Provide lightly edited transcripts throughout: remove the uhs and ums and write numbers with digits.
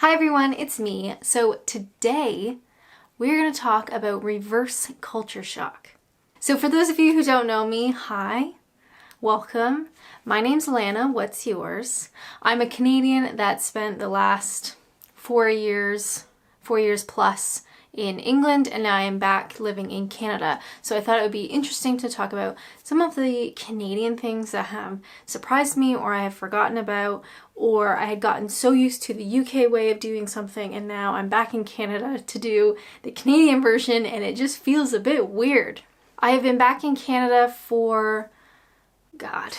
Hi everyone, it's me. So today we're going to talk about reverse culture shock. So for those of you who don't know me, hi, welcome. My name's Alanna, what's yours? I'm a Canadian that spent the last 4 years plus in England, and now I am back living in Canada. So I thought it would be interesting to talk about some of the Canadian things that have surprised me or I have forgotten about, or I had gotten so used to the UK way of doing something and now I'm back in Canada to do the Canadian version and it just feels a bit weird. I have been back in Canada for, God,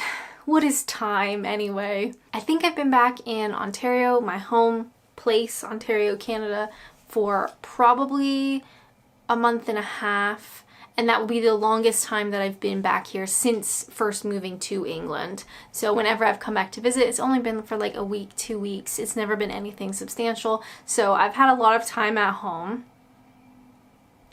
what is time anyway? I think I've been back in Ontario, my home place, Ontario, Canada, for probably a month and a half, and that will be the longest time that I've been back here since first moving to England. So whenever I've come back to visit, it's only been for like a week, 2 weeks. It's never been anything substantial. So I've had a lot of time at home.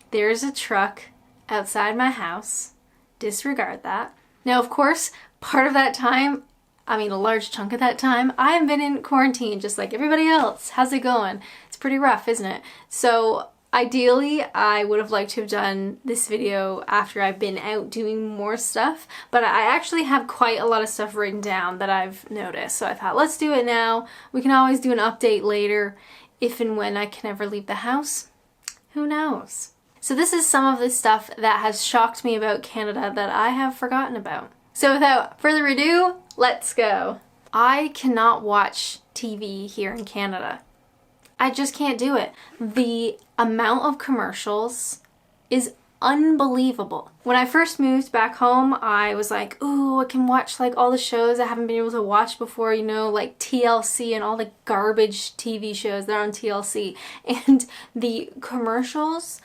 There's a truck outside my house. Disregard that. Now, of course, part of that time, a large chunk of that time, I have been in quarantine just like everybody else. How's it going? It's pretty rough, isn't it? So ideally, I would have liked to have done this video after I've been out doing more stuff, but I actually have quite a lot of stuff written down that I've noticed. So I thought, let's do it now. We can always do an update later if and when I can ever leave the house. Who knows? So this is some of the stuff that has shocked me about Canada that I have forgotten about. So without further ado, let's go. I cannot watch TV here in Canada. I just can't do it. The amount of commercials is unbelievable. When I first moved back home, I was like, ooh, I can watch like all the shows I haven't been able to watch before, you know, like TLC and all the garbage TV shows that are on TLC. And the commercials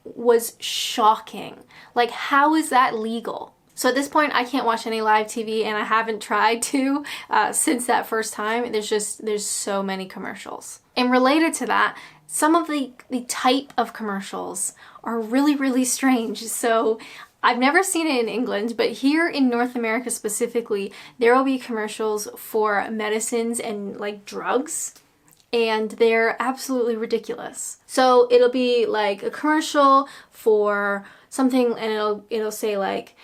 was shocking. Like, how is that legal? So at this point, I can't watch any live TV, and I haven't tried to since that first time. There's so many commercials. And related to that, some of the type of commercials are really, really strange. So I've never seen it in England, but here in North America specifically, there will be commercials for medicines and like drugs, and they're absolutely ridiculous. So it'll be like a commercial for something, and it'll say like,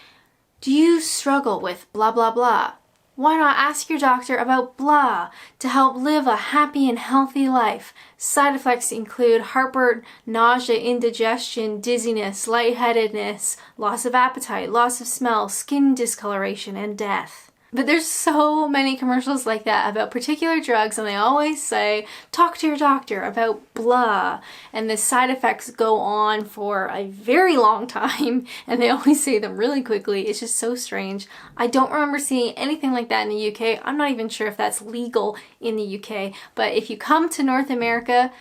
do you struggle with blah blah blah? Why not ask your doctor about blah to help live a happy and healthy life? Side effects include heartburn, nausea, indigestion, dizziness, lightheadedness, loss of appetite, loss of smell, skin discoloration, and death. But there's so many commercials like that about particular drugs, and they always say, talk to your doctor about blah. And the side effects go on for a very long time, and they always say them really quickly. It's just so strange. I don't remember seeing anything like that in the UK. I'm not even sure if that's legal in the UK, but if you come to North America,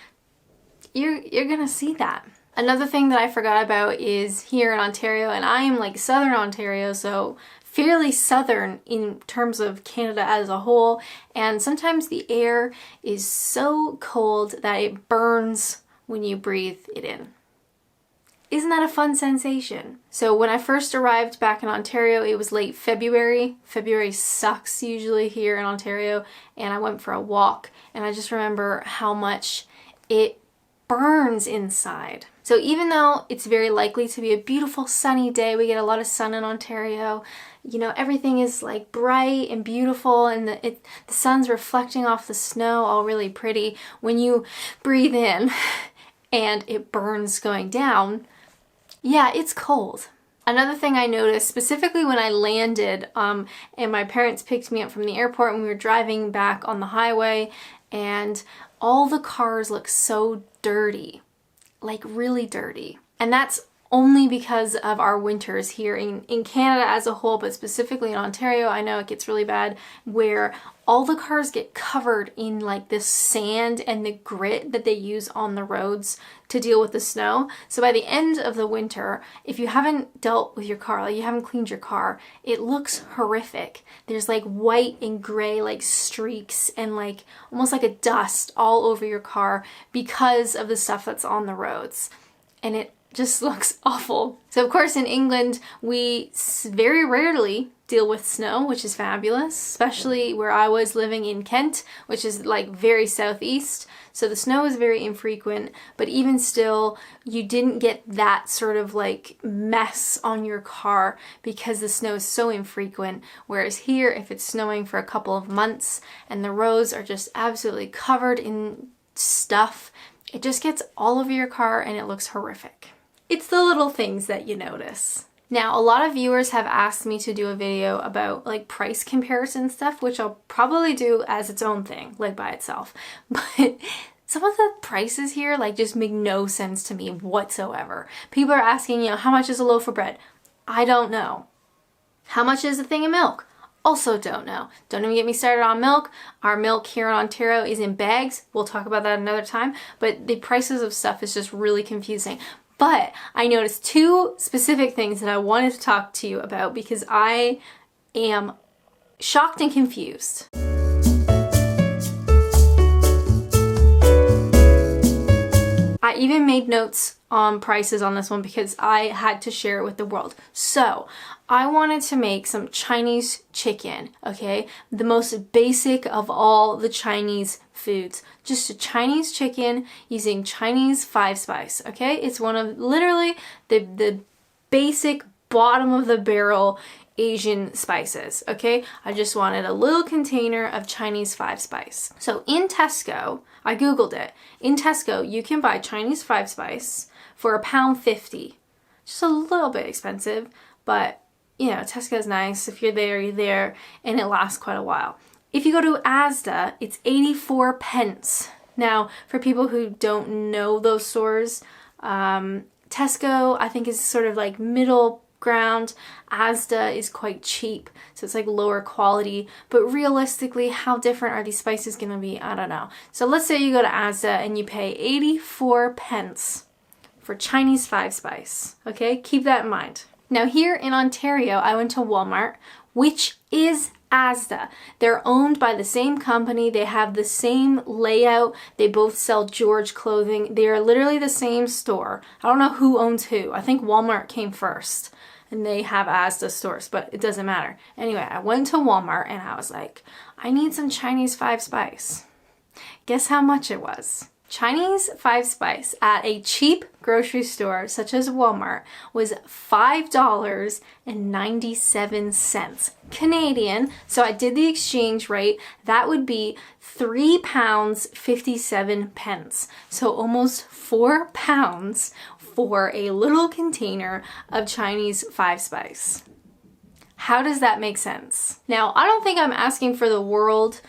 you're gonna see that. Another thing that I forgot about is here in Ontario, and I am like Southern Ontario, so fairly southern in terms of Canada as a whole, and sometimes the air is so cold that it burns when you breathe it in. Isn't that a fun sensation? So when I first arrived back in Ontario, it was late February. February sucks usually here in Ontario, and I went for a walk, and I just remember how much it burns inside. So even though it's very likely to be a beautiful sunny day, we get a lot of sun in Ontario, you know, everything is like bright and beautiful, and the sun's reflecting off the snow, all really pretty. When you breathe in and it burns going down, yeah, it's cold. Another thing I noticed, specifically when I landed, and my parents picked me up from the airport and we were driving back on the highway, and all the cars look so dirty. Like really dirty. And that's only because of our winters here in Canada as a whole, but specifically in Ontario, I know it gets really bad where all the cars get covered in like this sand and the grit that they use on the roads to deal with the snow. So by the end of the winter, if you haven't dealt with your car, like you haven't cleaned your car, it looks horrific. There's like white and gray like streaks and like almost like a dust all over your car because of the stuff that's on the roads. And it just looks awful. So of course in England, we very rarely deal with snow, which is fabulous, especially where I was living in Kent, which is like very southeast. So the snow is very infrequent, but even still, you didn't get that sort of like mess on your car because the snow is so infrequent. Whereas here, if it's snowing for a couple of months and the roads are just absolutely covered in stuff, it just gets all over your car and it looks horrific. It's the little things that you notice. Now, a lot of viewers have asked me to do a video about like price comparison stuff, which I'll probably do as its own thing, like by itself. But some of the prices here like just make no sense to me whatsoever. People are asking, you know, how much is a loaf of bread? I don't know. How much is a thing of milk? Also don't know. Don't even get me started on milk. Our milk here in Ontario is in bags. We'll talk about that another time. But the prices of stuff is just really confusing. But I noticed two specific things that I wanted to talk to you about because I am shocked and confused. I even made notes on prices on this one because I had to share it with the world. So I wanted to make some Chinese chicken, okay? The most basic of all the Chinese foods. Just a Chinese chicken using Chinese 5-spice, okay? It's one of literally the basic bottom of the barrel Asian spices, okay? I just wanted a little container of Chinese 5-spice. So in Tesco, I Googled it. In Tesco, you can buy Chinese 5-spice for £1.50. Just a little bit expensive, but you know, Tesco's nice. If you're there, and it lasts quite a while. If you go to Asda, it's 84 pence. Now, for people who don't know those stores, Tesco, I think, is sort of like middle ground. Asda is quite cheap, so it's like lower quality. But realistically, how different are these spices gonna be? I don't know. So let's say you go to Asda and you pay 84 pence for Chinese 5-spice. Okay, keep that in mind. Now here in Ontario, I went to Walmart, which is Asda. They're owned by the same company. They have the same layout. They both sell George clothing. They are literally the same store. I don't know who owns who. I think Walmart came first and they have Asda stores, but it doesn't matter. Anyway, I went to Walmart and I was like, I need some Chinese 5-spice. Guess how much it was? Chinese 5-spice at a cheap grocery store such as Walmart was $5.97 Canadian. So I did the exchange rate. That would be £3.57. So almost £4 for a little container of Chinese 5-spice. How does that make sense? Now, I don't think I'm asking for the world.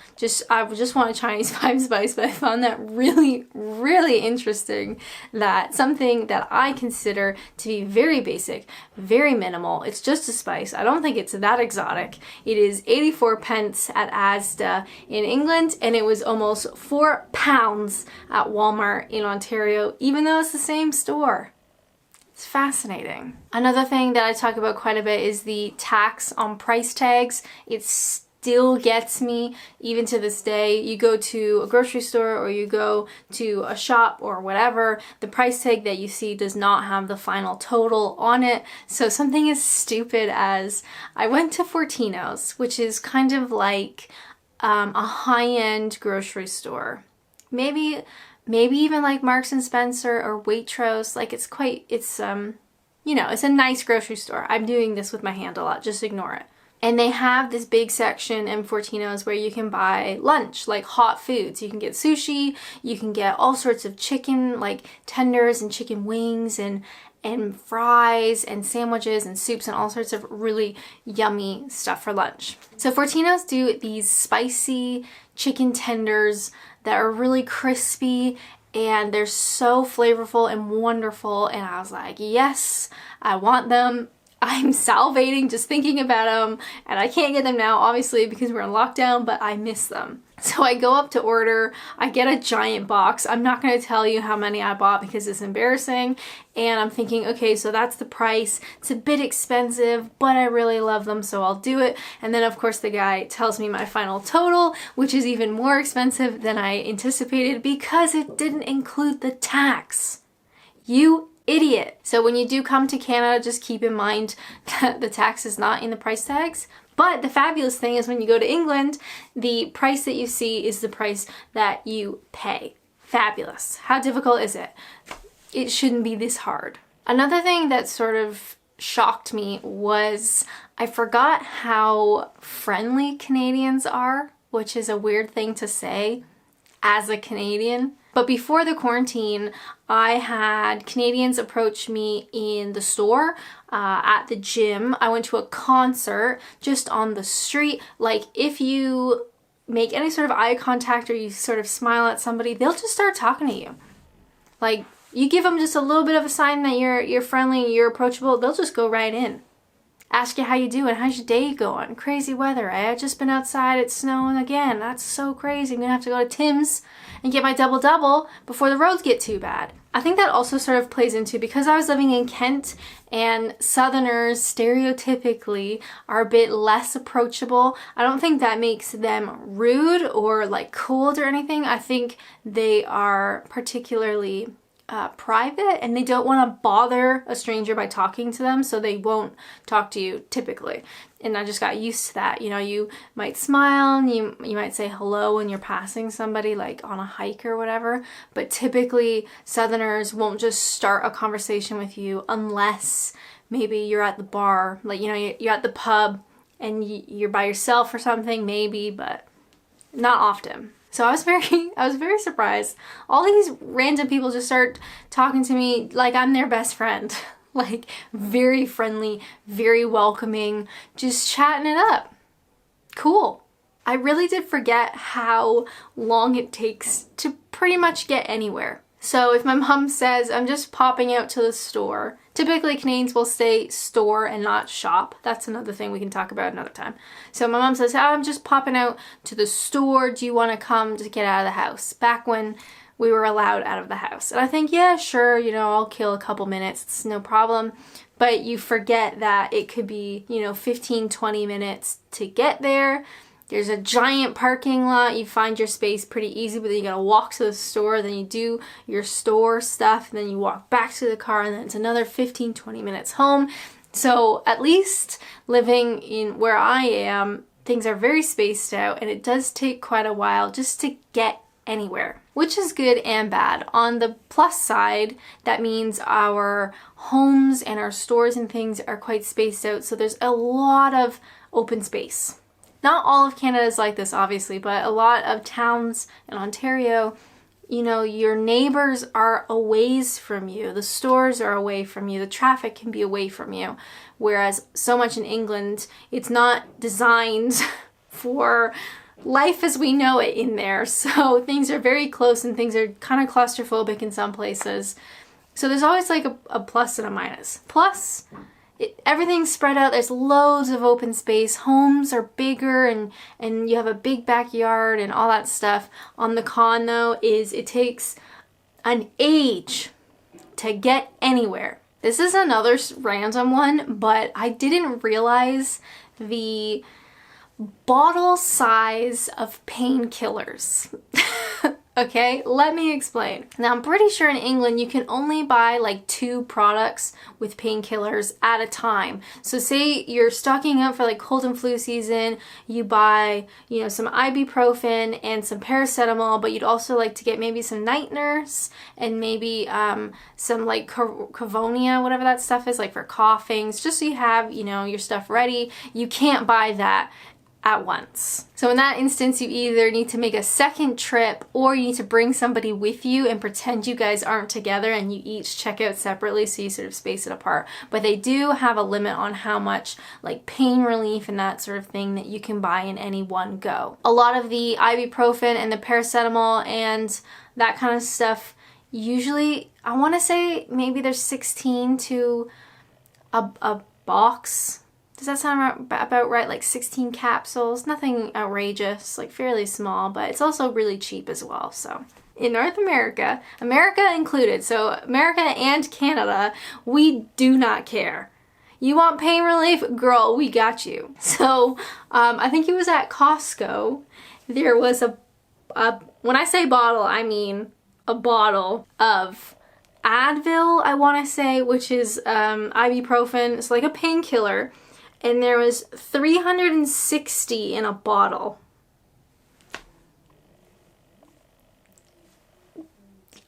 I just want a Chinese 5-spice, but I found that really, really interesting that something that I consider to be very basic, very minimal, it's just a spice. I don't think it's that exotic. It is 84 pence at Asda in England, and it was almost £4 at Walmart in Ontario, even though it's the same store. It's fascinating. Another thing that I talk about quite a bit is the tax on price tags. It still gets me even to this day. You go to a grocery store or you go to a shop or whatever, the price tag that you see does not have the final total on it. So something as stupid as I went to Fortino's, which is kind of like a high-end grocery store. Maybe even like Marks and Spencer or Waitrose. Like it's you know, it's a nice grocery store. I'm doing this with my hand a lot, just ignore it. And they have this big section in Fortino's where you can buy lunch, like hot foods. You can get sushi, you can get all sorts of chicken, like tenders and chicken wings and fries and sandwiches and soups and all sorts of really yummy stuff for lunch. So Fortino's do these spicy chicken tenders that are really crispy and they're so flavorful and wonderful, and I was like, yes, I want them. I'm salivating just thinking about them, and I can't get them now obviously because we're in lockdown, but I miss them. So I go up to order, I get a giant box. I'm not going to tell you how many I bought because it's embarrassing, and I'm thinking, okay, so that's the price. It's a bit expensive, but I really love them, so I'll do it. And then of course the guy tells me my final total, which is even more expensive than I anticipated because it didn't include the tax. You idiot. So when you do come to Canada, just keep in mind that the tax is not in the price tags, But the fabulous thing is when you go to England, the price that you see is the price that you pay. Fabulous. How difficult is it? It shouldn't be this hard. Another thing that sort of shocked me was I forgot how friendly Canadians are, which is a weird thing to say as a Canadian. But before the quarantine, I had Canadians approach me in the store, at the gym. I went to a concert, just on the street. Like, if you make any sort of eye contact or you sort of smile at somebody, they'll just start talking to you. Like, you give them just a little bit of a sign that you're friendly and you're approachable, they'll just go right in. Ask you how you doing, how's your day going? Crazy weather, I've just been outside, it's snowing again. That's so crazy. I'm gonna have to go to Tim's and get my double-double before the roads get too bad. I think that also sort of plays into, because I was living in Kent and Southerners stereotypically are a bit less approachable. I don't think that makes them rude or like cold or anything. I think they are particularly private and they don't want to bother a stranger by talking to them, so they won't talk to you typically. And I just got used to that. You know, you might smile and you might say hello when you're passing somebody, like on a hike or whatever, but typically Southerners won't just start a conversation with you unless maybe you're at the bar, like, you know, you're at the pub and you're by yourself or something, maybe, but not often. So I was very surprised. All these random people just start talking to me like I'm their best friend. Like, very friendly, very welcoming, just chatting it up. Cool. I really did forget how long it takes to pretty much get anywhere. So if my mom says, I'm just popping out to the store, typically Canadians will say store and not shop. That's another thing we can talk about another time. So my mom says, oh, I'm just popping out to the store. Do you want to come to get out of the house? Back when we were allowed out of the house. And I think, yeah, sure, you know, I'll kill a couple minutes. It's no problem. But you forget that it could be, you know, 15, 20 minutes to get there. There's a giant parking lot. You find your space pretty easy, but then you gotta walk to the store, then you do your store stuff, and then you walk back to the car, and then it's another 15, 20 minutes home. So at least living in where I am, things are very spaced out, and it does take quite a while just to get anywhere, which is good and bad. On the plus side, that means our homes and our stores and things are quite spaced out, so there's a lot of open space. Not all of Canada is like this, obviously, but a lot of towns in Ontario, you know, your neighbors are a ways from you. The stores are away from you. The traffic can be away from you. Whereas so much in England, it's not designed for life as we know it in there. So things are very close and things are kind of claustrophobic in some places. So there's always like a plus and a minus. Plus, everything's spread out. There's loads of open space. Homes are bigger and you have a big backyard and all that stuff. On the con though is it takes an age to get anywhere. This is another random one, but I didn't realize the bottle size of painkillers. Okay, let me explain. Now, I'm pretty sure in England you can only buy like 2 products with painkillers at a time. So say you're stocking up for like cold and flu season, you buy, you know, some ibuprofen and some paracetamol, but you'd also like to get maybe some night nurse and maybe some like Covonia, whatever that stuff is, like for coughings, just so you have, you know, your stuff ready. You can't buy that at once. So in that instance, you either need to make a second trip or you need to bring somebody with you and pretend you guys aren't together and you each check out separately, so you sort of space it apart. But they do have a limit on how much like pain relief and that sort of thing that you can buy in any one go. A lot of the ibuprofen and the paracetamol and that kind of stuff, usually, I want to say maybe there's 16 to a box. Does that sound about right? Like 16 capsules, nothing outrageous, like fairly small, but it's also really cheap as well. So in North America, America included, so America and Canada, we do not care. You want pain relief? Girl, we got you. So I think it was at Costco, there was a when I say bottle, I mean a bottle of Advil, I want to say, which is ibuprofen. It's like a painkiller. and there was 360 in a bottle.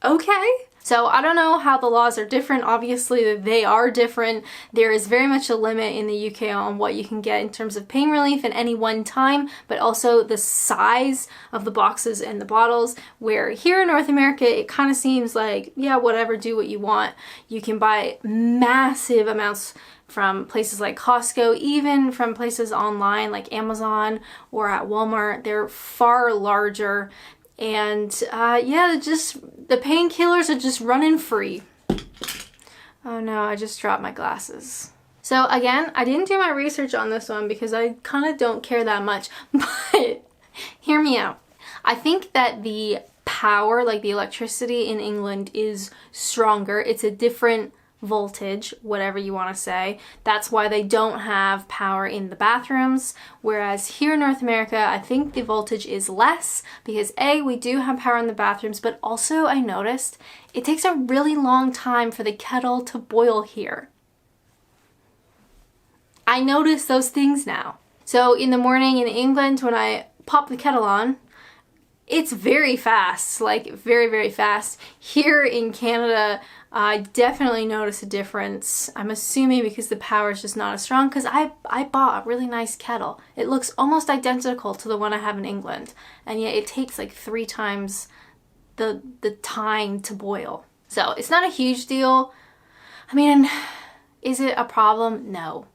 Okay. So I don't know how the laws are different. Obviously they are different. There is very much a limit in the UK on what you can get in terms of pain relief at any one time, but also the size of the boxes and the bottles, where here in North America it kind of seems like, yeah, whatever, do what you want. You can buy massive amounts from places like Costco, even from places online like Amazon or at Walmart. They're far larger. And yeah, the painkillers are just running free. Oh no, I just dropped my glasses. So again, I didn't do my research on this one because I kind of don't care that much, but hear me out. I think that the power, like the electricity in England, is stronger. It's a different voltage, whatever you want to say. That's why they don't have power in the bathrooms, whereas here in North America I think the voltage is less because A, we do have power in the bathrooms, but also I noticed it takes a really long time for the kettle to boil here. I notice those things now. So in the morning in England when I pop the kettle on, it's very fast, like very, very fast. Here in Canada, I definitely notice a difference. I'm assuming because the power is just not as strong, because I bought a really nice kettle. It looks almost identical to the one I have in England, and yet it takes like 3 times the time to boil. So it's not a huge deal. I mean, is it a problem? No.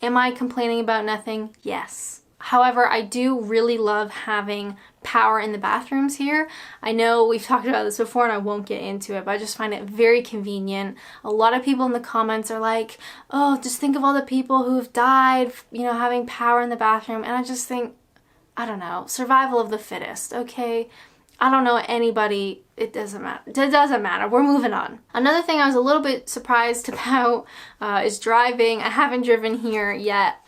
Am I complaining about nothing? Yes. However, I do really love having power in the bathrooms here. I know we've talked about this before and I won't get into it, but I just find it very convenient. A lot of people in the comments are like, oh, just think of all the people who have died, you know, having power in the bathroom. And I just think, I don't know, survival of the fittest, okay? I don't know anybody, it doesn't matter. It doesn't matter. We're moving on. Another thing I was a little bit surprised about is driving. I haven't driven here yet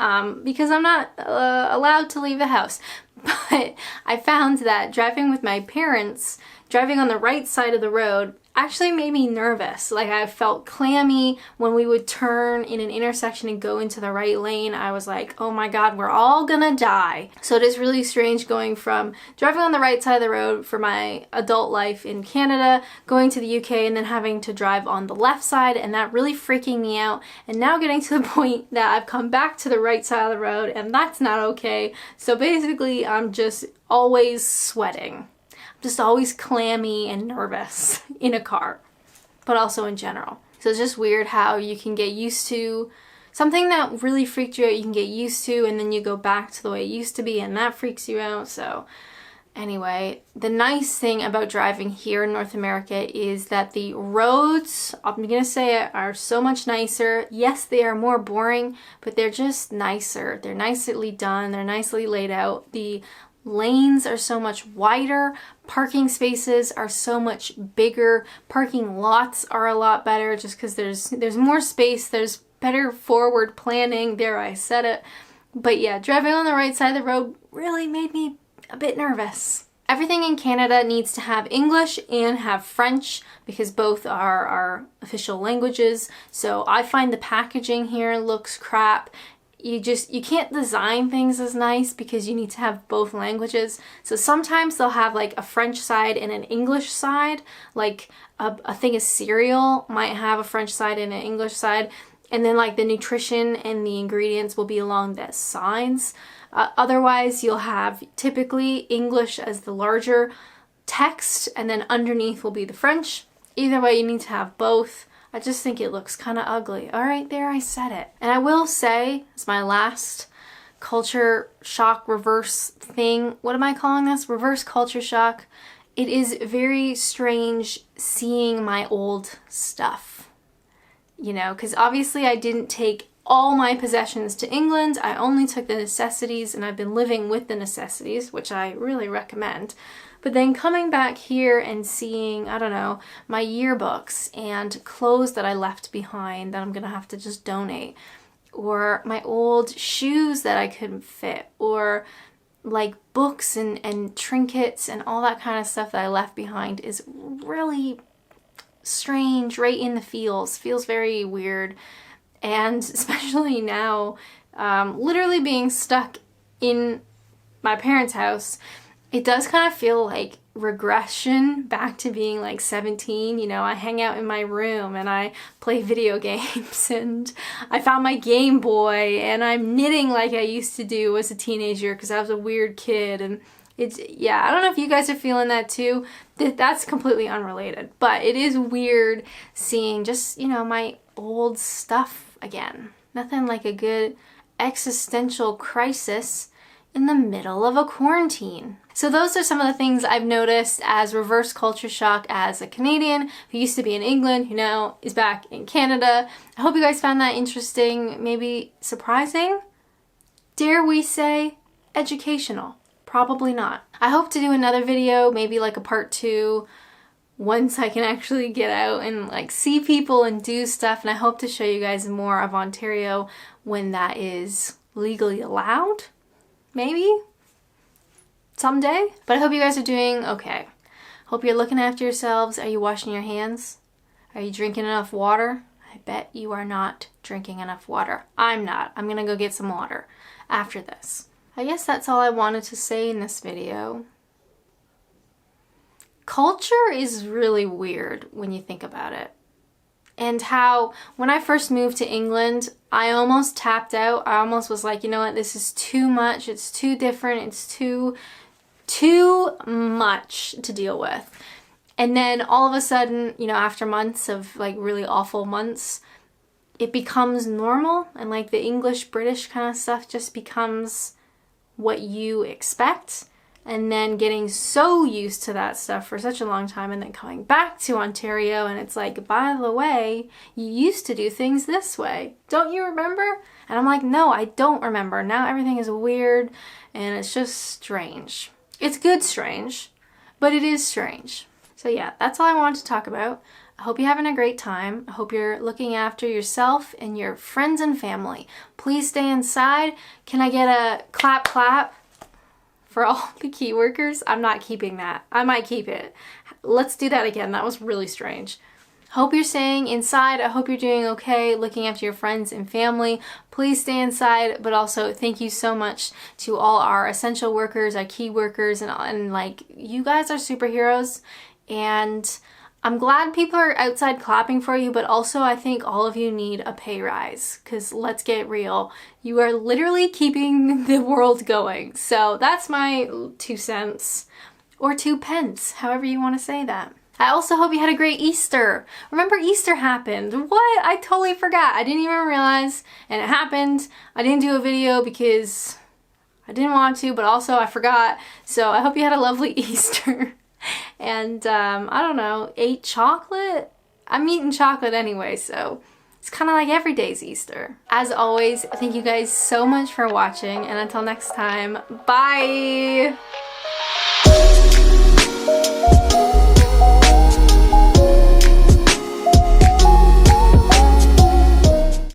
because I'm not allowed to leave the house. But I found that driving with my parents, driving on the right side of the road, actually made me nervous. Like I felt clammy when we would turn in an intersection and go into the right lane. I was like, oh my God, we're all gonna die. So it is really strange going from driving on the right side of the road for my adult life in Canada, going to the UK, and then having to drive on the left side, and that really freaking me out. And now getting to the point that I've come back to the right side of the road, and that's not okay. So basically, I'm just always sweating. Just always clammy and nervous in a car, but also in general. So it's just weird how you can get used to something that really freaked you out, you can get used to, and then you go back to the way it used to be and that freaks you out. So anyway, the nice thing about driving here in North America is that the roads, I'm gonna say it, are so much nicer. Yes, they are more boring, but they're just nicer. They're nicely done, they're nicely laid out. The lanes are so much wider, parking spaces are so much bigger, parking lots are a lot better just because there's more space, there's better forward planning, there I said it. But yeah, driving on the right side of the road really made me a bit nervous. Everything in Canada needs to have English and have French because both are our official languages. So I find the packaging here looks crap. You can't design things as nice because you need to have both languages. So sometimes they'll have like a French side and an English side, like a thing of cereal might have a French side and an English side, and then like the nutrition and the ingredients will be along the sides. Otherwise, you'll have typically English as the larger text, and then underneath will be the French. Either way, you need to have both. I just think it looks kind of ugly. All right, there, I said it. And I will say, as my last culture shock reverse thing, what am I calling this? Reverse culture shock. It is very strange seeing my old stuff, you know, because obviously I didn't take all my possessions to England. I only took the necessities, and I've been living with the necessities, which I really recommend. But then coming back here and seeing, I don't know, my yearbooks and clothes that I left behind that I'm gonna have to just donate, or my old shoes that I couldn't fit, or like books and trinkets and all that kind of stuff that I left behind is really strange, right in the feels very weird. And especially now literally being stuck in my parents' house, it does kind of feel like regression back to being like 17. You know, I hang out in my room and I play video games and I found my Game Boy and I'm knitting like I used to do as a teenager because I was a weird kid. And it's, yeah, I don't know if you guys are feeling that too. That's completely unrelated, but it is weird seeing just, you know, my old stuff again. Nothing like a good existential crisis in the middle of a quarantine. So those are some of the things I've noticed as reverse culture shock as a Canadian who used to be in England, who now is back in Canada. I hope you guys found that interesting, maybe surprising. Dare we say educational? Probably not. I hope to do another video, maybe like a part 2, once I can actually get out and like see people and do stuff. And I hope to show you guys more of Ontario when that is legally allowed. Maybe someday. But I hope you guys are doing okay. Hope you're looking after yourselves. Are you washing your hands? Are you drinking enough water? I bet you are not drinking enough water. I'm not. I'm gonna go get some water after this. I guess that's all I wanted to say in this video. Culture is really weird when you think about it. And how when I first moved to England, I almost tapped out. I almost was like, you know what, this is too much. It's too different. It's too much to deal with. And then all of a sudden, you know, after months of like really awful months, it becomes normal. And like the English, British kind of stuff just becomes what you expect. And then getting so used to that stuff for such a long time and then coming back to Ontario and it's like, by the way, you used to do things this way. Don't you remember? And I'm like, no, I don't remember. Now everything is weird and it's just strange. It's good strange, but it is strange. So yeah, that's all I wanted to talk about. I hope you're having a great time. I hope you're looking after yourself and your friends and family. Please stay inside. Can I get a clap clap for all the key workers? I'm not keeping that. I might keep it. Let's do that again. That was really strange. Hope you're staying inside. I hope you're doing okay, looking after your friends and family. Please stay inside, but also thank you so much to all our essential workers, our key workers, and like, you guys are superheroes. And I'm glad people are outside clapping for you, but also I think all of you need a pay rise, because let's get real. You are literally keeping the world going. So that's my 2 cents, or 2 pence, however you want to say that. I also hope you had a great Easter. Remember, Easter happened. What? I totally forgot. I didn't even realize, and it happened. I didn't do a video because I didn't want to, but also I forgot. So I hope you had a lovely Easter. And I don't know, ate chocolate? I'm eating chocolate anyway, so it's kind of like every day's Easter. As always, thank you guys so much for watching, and until next time, bye!